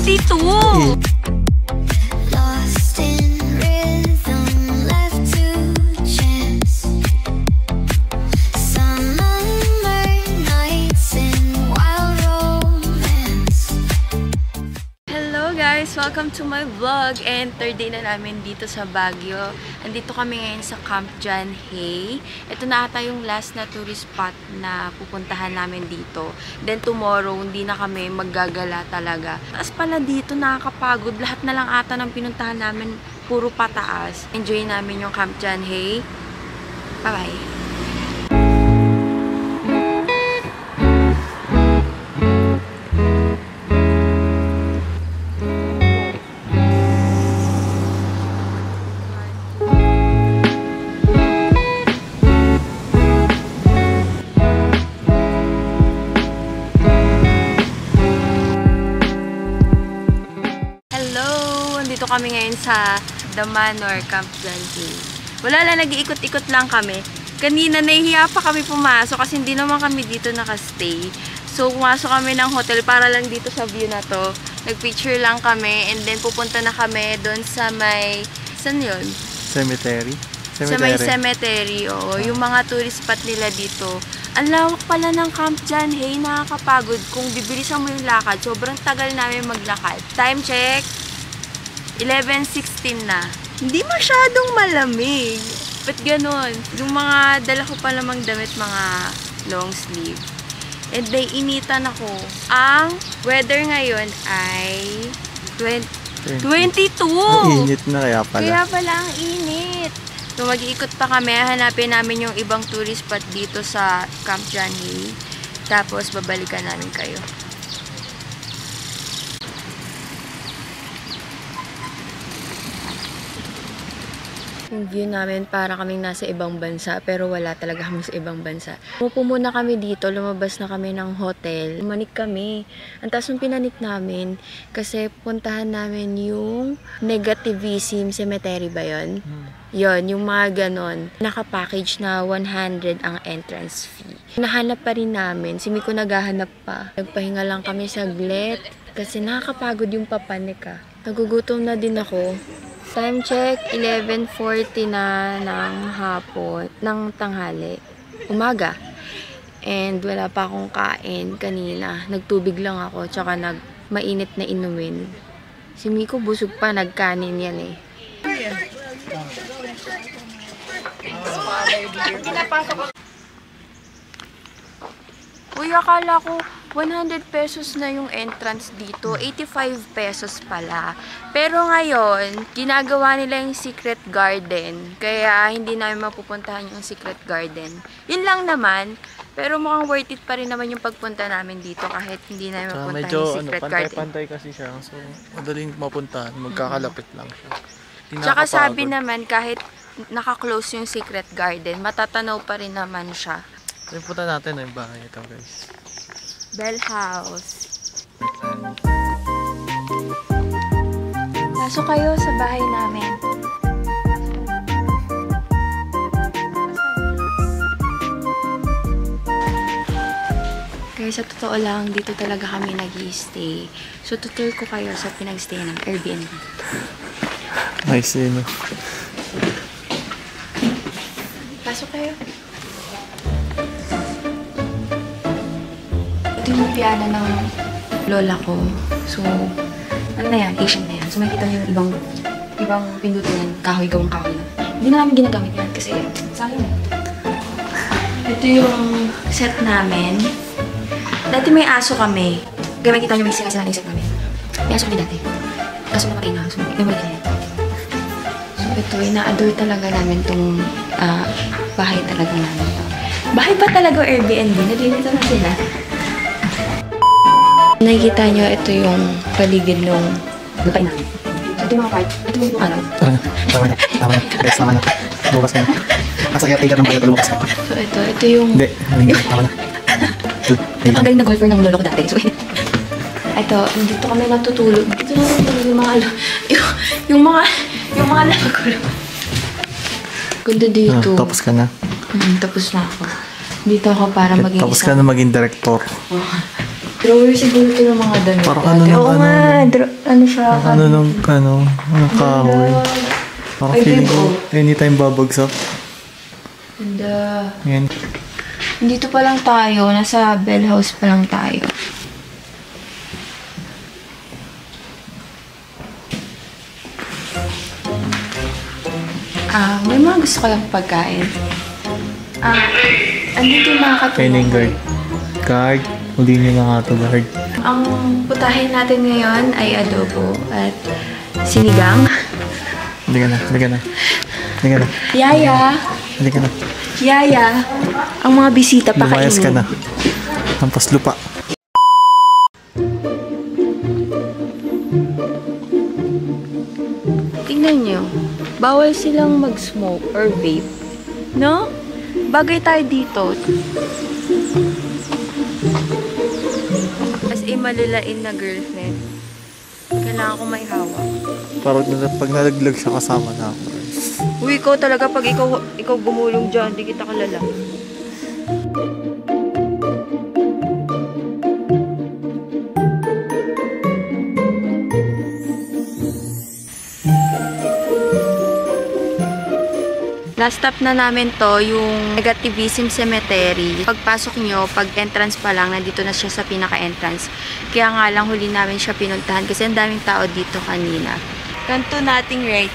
22! Welcome to my vlog, and third day na namin dito sa Baguio. Andito kami ngayon sa Camp John Hay. Ito na ata yung last na tourist spot na pupuntahan namin dito. Then tomorrow, hindi na kami maggagala talaga. Taas pala dito, nakakapagod. Lahat na lang ata ng pinuntahan namin, puro pataas. Enjoy namin yung Camp John Hay. Bye-bye! Dito kami ngayon sa The Manor, Camp John Hay. Wala lang, nag-iikot-ikot lang kami. Kanina, nahihiya pa kami pumasok kasi hindi naman kami dito nakastay. So, pumasok kami ng hotel para lang dito sa view na to. Nag-picture lang kami and then pupunta na kami doon sa may... Saan yun? Cemetery? Sa may cemetery, oo. Yung mga tourist spot nila dito. Ang lawak pala ng Camp John Hay, nakakapagod. Kung bibilisan mo yung lakad, sobrang tagal namin maglakad. Time check! 11:16 na. Hindi masyadong malamig. Ba't ganun? Yung mga dala ko pa namang damit, mga long sleeve. And then, initan ako. Ang weather ngayon ay 22! Ang init na kaya pala. Kaya pala ang init. So, mag-iikot pa kami. Hanapin namin yung ibang tourist spot dito sa Camp John Hay. Tapos, babalikan namin kayo. Yung view namin para kaming nasa ibang bansa, pero wala talaga kami sa ibang bansa. Umupo muna kami dito, lumabas na kami ng hotel. Manik kami. Ang taas ng pinanik namin kasi puntahan namin yung Negativism Cemetery ba yun? Yun, yung mga ganon. Naka-package na 100 ang entrance fee. Nahanap pa rin namin. Si Miko naghahanap pa. Nagpahinga lang kami saglit kasi nakakapagod yung papanik ah. Nagugutom na din ako. Time check, 11:40 na ng hapon, ng tanghali, umaga. And wala pa akong kain kanina. Nagtubig lang ako, tsaka mainit na inumin. Si Miko busog pa, nagkanin yan eh. Uy, akala ko 100 pesos na yung entrance dito. 85 pesos pala. Pero ngayon, ginagawa nila yung secret garden. Kaya hindi namin mapupuntahan yung secret garden. Yun lang naman. Pero mukhang worth it pa rin naman yung pagpunta namin dito kahit hindi namin mapuntahan yung secret garden. Pantay-pantay kasi siya. So, madaling mapuntahan. Magkakalapit lang siya. Tsaka sabi naman kahit naka-close yung secret garden, matatanaw pa rin naman siya. So, punta natin yung bahay ito, guys. Bell House. Pasok kayo sa bahay namin. Guys, sa totoo lang, dito talaga kami nag-i-stay. So, tutur ko kayo sa pinag-stay ng Airbnb. Nice, no? Pasok kayo. Ito yung piano ng lola ko. So, ano na yan? Asian na yan. So, makikita nyo yung ibang pindutin yan. Kahoy, gawang kahoy na. Hindi na namin ginagamit yan kasi sayang. Ito yung set namin. Dati may aso kami. Kaya makikita nyo may sila-sila na yung set namin. May aso kami dati. Aso na patay na. So, may mali yan. So, ito, ina-adore talaga namin itong bahay talaga namin. Bahay pa talaga Airbnb. Naglilito na sila. Nakikita nyo, ito yung paligid ng lupain namin. So, ito yung mga part. Ito yung ano. Tama na. Guys, tama na. Bukas na. Nasa caretaker ng bayan, lumakas na. So, ito yung... Hindi. Tama na. Ang galing na golfer ng lolo ko dati. So, ito, dito kami natutulog. Dito natutulog yung mga... Yung mga nakakulong. Ganda dito. Tapos ka na. Tapos na ako. Dito ako para maging Tapos ka na maging director. Drawer siguro ito ng mga damit. Parang ano natin. ng Oo ano, nga, ano siya. Ano kahoy. Parang Ay, feeling babe, ko oh. anytime babagsak. Ganda. Yan. Dito pa lang tayo. Nasa Bell House pa lang tayo. May mga gusto kayong pagkain. Andito yung mga Kaya na yung katulong. guard. Guard. Huli niyo na nga ito, guard. Ang putahin natin ngayon ay adobo at sinigang. Hindi ka na. Yaya! Hindi ka na. Yaya! Ang mga bisita pa Lumayas ka na. Hampas lupa. Tingnan nyo. Bawal silang mag-smoke or vape. No? Bagay tayo dito. As a malalain na girlfriend, kailangan ko may hawak. Parang pag nalaglag siya kasama na ako. Uy, ikaw talaga pag ikaw gumulong dyan, di kita kalala. Last stop na namin to, yung Negativism Cemetery. Pagpasok nyo, pag entrance pa lang, nandito na siya sa pinaka-entrance. Kaya nga lang huli namin siya pinuntahan kasi ang daming tao dito kanina. Kanto nating right.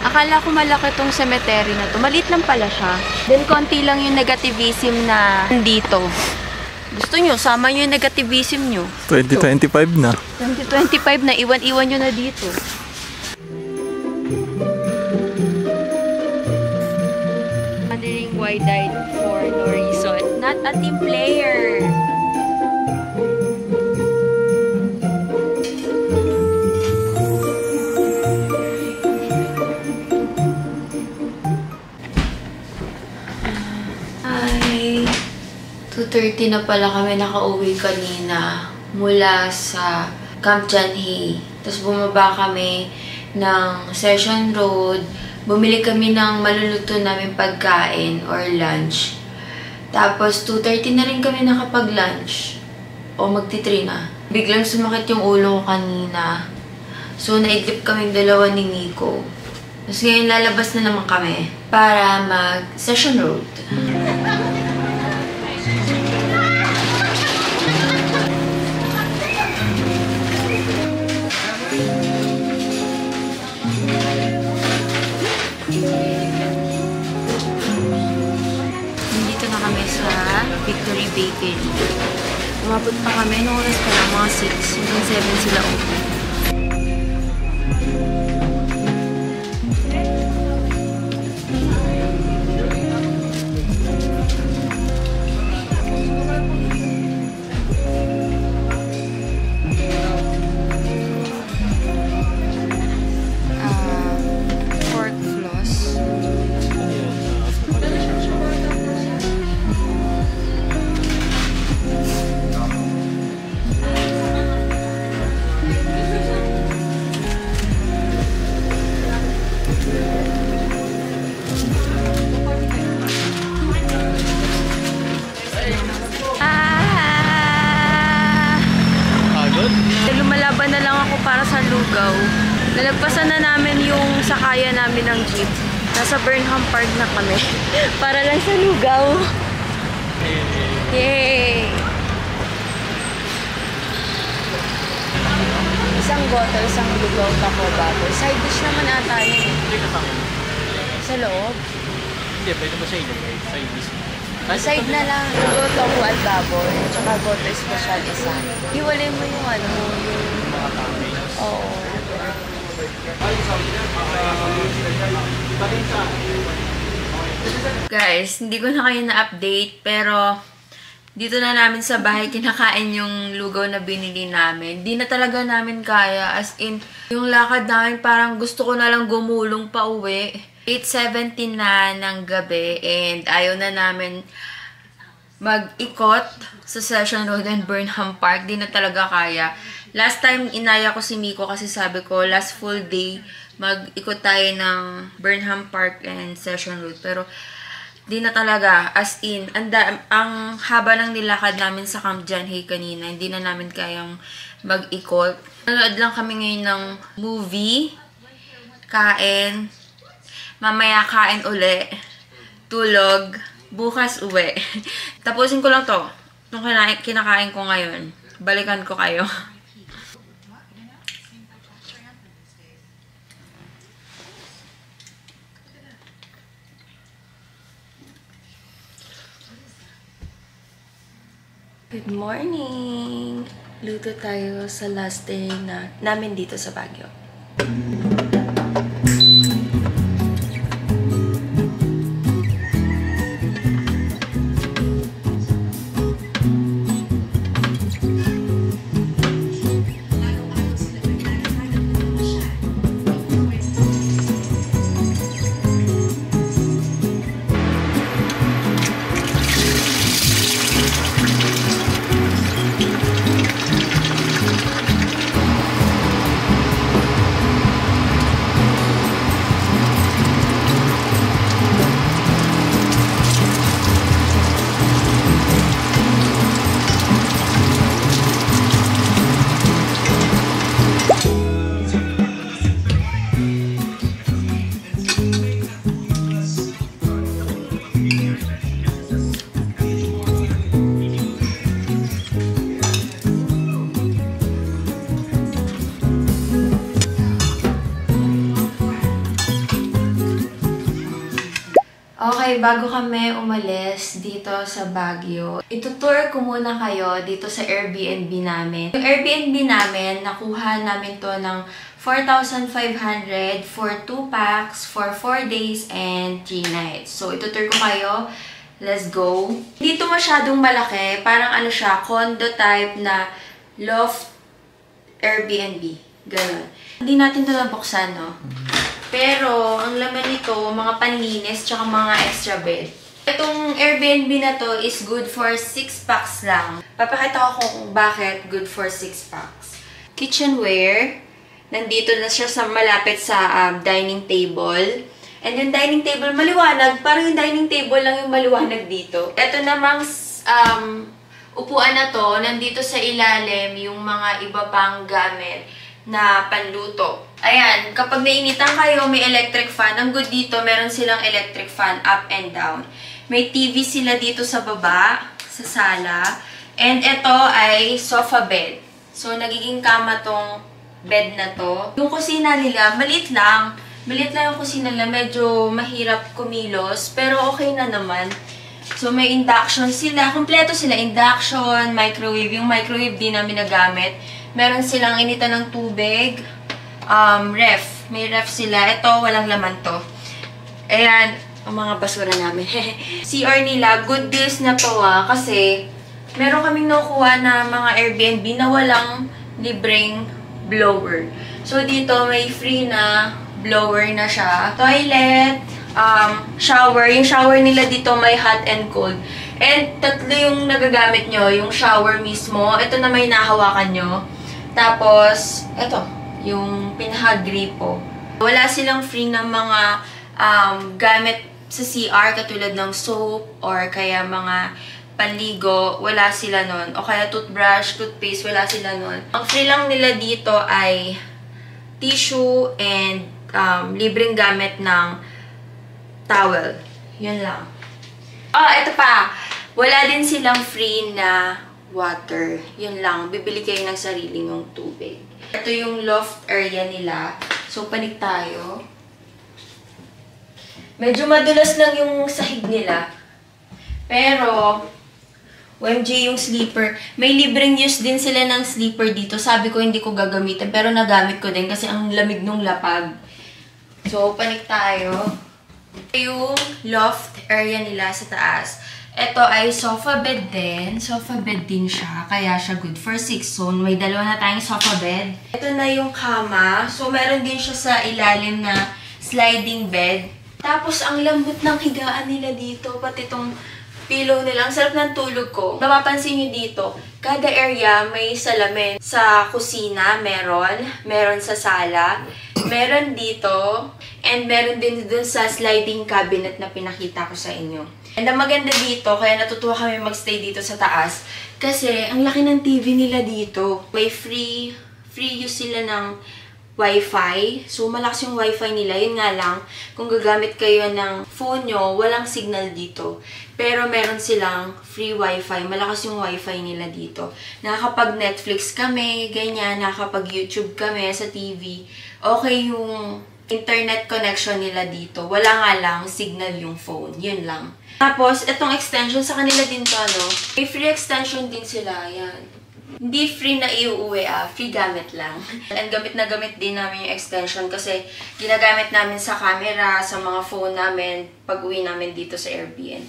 Akala ko malaki tong cemetery na to. Maliit lang pala siya. Then konti lang yung negativism na dito. Gusto nyo, sama nyo yung negativism nyo. 2025 na. 2025 na, iwan-iwan nyo na dito. Wondering why died for no reason. Not a team player. Ay, 2:30 na pala kami nakauwi kanina mula sa Camp Janhey. Tapos bumaba kami ng Session Road. Bumili kami ng maluluto namin pagkain or lunch. Tapos 2:30 na rin kami nakapag-lunch. O magti-3 na. Biglang sumakit yung ulo ko kanina. So naidlip kaming dalawa ni Nico. Tapos ngayon lalabas na naman kami para mag-Session Road. Nandito na kami sa Victory Bakery. Umabot pa kami. Noong oras pa lang, mga 6. Hanggang 7 sila open. Pork floss. Lumalaban na lang ako para sa lugaw. Nalagpasan na namin yung sakaya namin ng jeep. Nasa Burnham Park na kami. Para lang sa lugaw. Yay! Isang goto, isang lugaw, taco, baboy. Side dish naman ata yun. Hindi kasama. Sa loob. Hindi, pwede ba siya ilagay? Side dish. Side na lang. Goto ko at baboy. Tsaka goto special isa. Hiwalay mo yung ano, yung Mga toppings. oo. Guys, hindi ko na kayo na-update, pero dito na namin sa bahay kinakain yung lugaw na binili namin. Di na talaga namin kaya. As in, yung lakad namin parang gusto ko na lang gumulong pa uwi. 8:17 na ng gabi and ayaw na namin mag-ikot sa Session Road and Burnham Park. Di na talaga kaya. Last time, inaya ko si Miko kasi sabi ko, last full day, mag-ikot tayo ng Burnham Park and Session Road. Pero, Di na talaga, as in, ang haba ng nilakad namin sa Camp Janhay kanina, hindi na namin kayang mag-ikot. Nanood lang kami ngayon ng movie, kain, mamaya kain uli, tulog, bukas uwi. Tapusin ko lang to. Itong kinakain ko ngayon. Balikan ko kayo. Good morning! Luto tayo sa last day namin dito sa Baguio. Okay, bago kami umalis dito sa Baguio, itutour ko muna kayo dito sa Airbnb namin. Yung Airbnb namin, nakuha namin to ng 4,500 for 2 packs for 4 days and 3 nights. So, itutour ko kayo. Let's go. Dito masyadong malaki. Parang ano siya, condo type na loft Airbnb. Ganon. Hindi natin ito nabuksan, no? Pero, ang laman nito, mga panlinis, tsaka mga extra bed. Itong Airbnb na to is good for 6 packs lang. Papakita ko kung bakit good for 6 packs. Kitchenware. Nandito na siya sa malapit sa dining table. And yung dining table, maliwanag. Parang yung dining table lang yung maliwanag dito. Ito namang upuan na to, nandito sa ilalim yung mga iba pang gamit na panluto. Ayan, kapag nainitan kayo, may electric fan. Ang good dito, meron silang electric fan up and down. May TV sila dito sa baba, sa sala. And ito ay sofa bed. So, nagiging kama tong bed na to. Yung kusina nila, maliit lang. Maliit lang yung kusina nila. Medyo mahirap kumilos. Pero okay na naman. So, may induction sila. Kompleto sila. Induction, microwave. Yung microwave din namin nagamit. Meron silang initan ng tubig. Ref. May ref sila. Ito, walang laman to. Ayan, ang mga basura namin. CR nila, good deals na to kasi meron kaming nakukuha na mga Airbnb na walang libreng blower. So, dito may free na blower na siya. Toilet, shower. Yung shower nila dito may hot and cold. And tatlo yung nagagamit nyo. Yung shower mismo. Ito na may nahawakan nyo. Tapos, ito. Yung pinaka-gripo. Wala silang free na mga gamit sa CR katulad ng soap or kaya mga panligo. Wala sila nun. O kaya toothbrush, toothpaste. Wala sila nun. Ang free lang nila dito ay tissue and libreng gamit ng towel. Yun lang. Ito pa. Wala din silang free na water. Yun lang. Bibili kayo ng sarili nyong tubig. Ito yung loft area nila. So, panik tayo. Medyo madulas lang yung sahig nila. Pero, OMG yung sleeper. May libreng use din sila ng sleeper dito. Sabi ko hindi ko gagamitin. Pero nagamit ko din kasi ang lamig nung lapag. So, panik tayo. Yung loft area nila sa taas. Ito ay sofa bed din. Sofa bed din siya. Kaya siya good for 6. So, may dalawa na tayong sofa bed. Ito na yung kama. So, meron din siya sa ilalim na sliding bed. Tapos, ang lambot ng higaan nila dito. Pati itong pillow nila. Ang sarap ng tulog ko. Mapapansin nyo dito, kada area may salamin. Sa kusina, meron. Meron sa sala. Meron dito. And meron din dun sa sliding cabinet na pinakita ko sa inyo. And ang maganda dito, kaya natutuwa kami magstay dito sa taas, kasi ang laki ng TV nila dito. May free use sila ng Wi-Fi. So, malakas yung Wi-Fi nila. Yun nga lang, kung gagamit kayo ng phone nyo, walang signal dito. Pero meron silang free Wi-Fi. Malakas yung Wi-Fi nila dito. Nakakapag-Netflix kami, ganyan. Nakakapag-YouTube kami sa TV. Okay yung internet connection nila dito. Wala nga lang, signal yung phone. Yun lang. Tapos, itong extension, sa kanila din to, ano? May free extension din sila. Yan. Hindi free na iuuwi, free gamit lang. And gamit na gamit din namin yung extension kasi ginagamit namin sa camera, sa mga phone namin, pag-uwi namin dito sa Airbnb.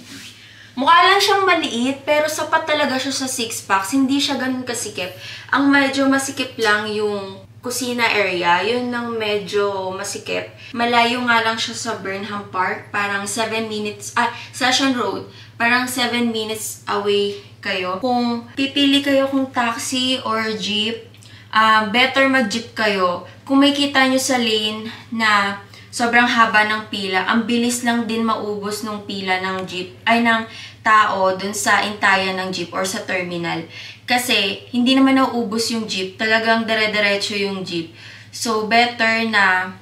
Mukha lang siyang maliit, pero sapat talaga siya sa 6-packs. Hindi siya ganun kasikip. Ang medyo masikip lang yung kusina area. Yun lang medyo masikip. Malayo nga lang siya sa Burnham Park. Parang 7 minutes, Session Road. Parang 7 minutes away kayo. Kung pipili kayo kung taxi or jeep, better mag-jeep kayo. Kung may kita nyo sa lane na sobrang haba ng pila, ang bilis lang din maubos ng pila ng jeep, ng tao dun sa intayan ng jeep or sa terminal. Kasi hindi naman nauubos yung jeep, talagang dire-diretso yung jeep. So, better na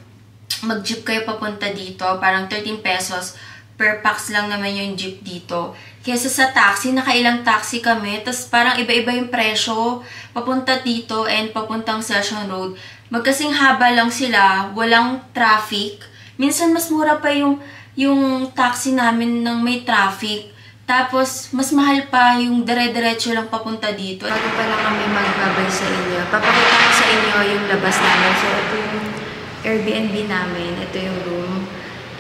mag-jeep kayo papunta dito, parang 13 pesos per pax lang naman yung jeep dito. Kesa sa taxi, nakailang taxi kami, tas parang iba-iba yung presyo, papunta dito and papuntang Session Road. Magkasing haba lang sila, walang traffic. Minsan mas mura pa yung taxi namin ng may traffic. Tapos, mas mahal pa yung dire-diretso lang papunta dito. Bago pa lang kami magbabay sa inyo, papakita ko sa inyo yung labas namin. So, ito yung Airbnb namin, ito yung room.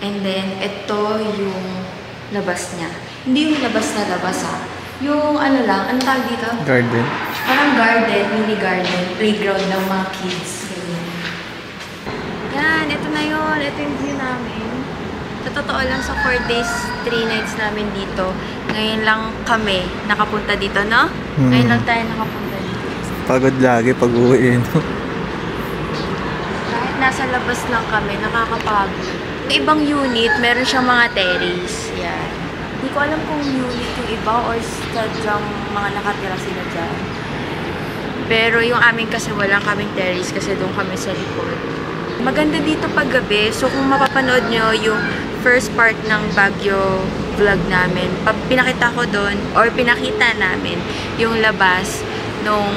And then, ito yung labas niya. Hindi yung labas na labas, Yung ano lang, ano tawag dito? Garden. Parang garden, mini garden, playground ng mga kids. Yan, ito na yun. Ito yung view namin. Sa totoo lang, sa 4 days, 3 nights namin dito. Ngayon lang kami nakapunta dito, no? Ngayon lang tayo nakapunta dito. Pagod lagi pag uwi, no? Kahit nasa labas lang kami, nakakapagod. Yung ibang unit, meron siyang mga terrace. Yan. Hindi ko alam kung unit yung iba or sadyang mga nakatira sila dyan. Pero yung amin kasi walang kaming terrace kasi doon kami sa likod. Maganda dito paggabi. So kung mapapanood nyo yung first part ng Baguio vlog namin, pinakita ko doon or pinakita namin yung labas nung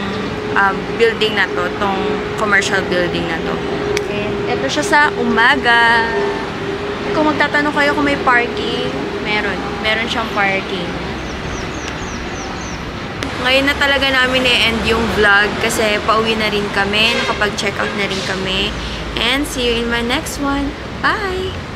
building na to, tong commercial building na to. And ito siya sa umaga. Kung magtatanong kayo kung may parking, meron siyang parking. Ngayon na talaga namin i-end yung vlog kasi pauwi na rin kami, nakapag-check out na rin kami. And see you in my next one. Bye!